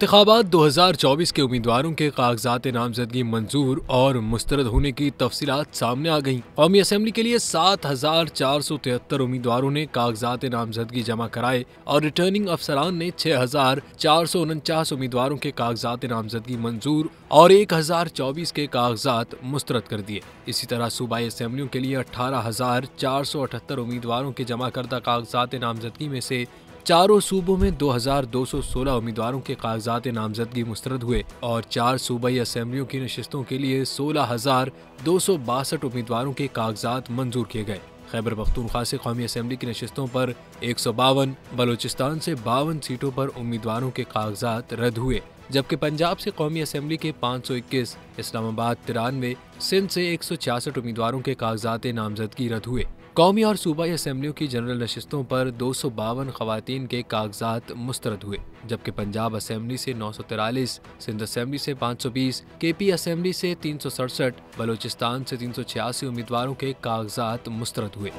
इंतखाबात 2024 के उम्मीदवारों के कागजात नामजदगी मंजूर और मुस्तरद होने की तफसीलात सामने आ गईं। कौमी असम्बली के लिए 7,473 उम्मीदवारों ने कागजात नामजदगी जमा कराए और रिटर्निंग अफसरान ने 6,449 उम्मीदवारों के कागजात नामजदगी मंजूर और 1,024 के कागजात मुस्तरद कर दिए। इसी तरह सूबाई असम्बलियों के लिए 18,478 उम्मीदवारों के जमा करदा कागजात नामजदगी में से चारों सूबों में 2,216 उम्मीदवारों के कागजात नामजदगी मुस्तरद हुए और 4 सूबाई असम्बलियों की नशिस्तों के लिए 16,262 उम्मीदवारोों के कागजात मंजूर किए गए। खैबर पख्तूनख्वा से कौमी असम्बली की नशिस्तों पर 152, बलोचिस्तान से 52 सीटों पर उम्मीदवारों के कागजात रद्द हुए, जबकि पंजाब से कौमी असम्बली के 521, इस्लामाबाद 93, सिंध से 166 उम्मीदवारों के कागजात नामजदगी रद्द हुए। कौमी और सूबाई असम्बलियों की जनरल नशिस्तों पर 252 खवातीन के कागजात मुस्तरद हुए, जबकि पंजाब असम्बली से 943, सिंध असम्बली से 520, KP असम्बली से 367, बलोचिस्तान से 386 उम्मीदवारों के कागजात मुस्तरद हुए।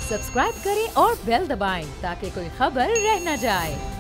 सब्सक्राइब करें और बेल दबाएं ताकि कोई खबर रह न जाए।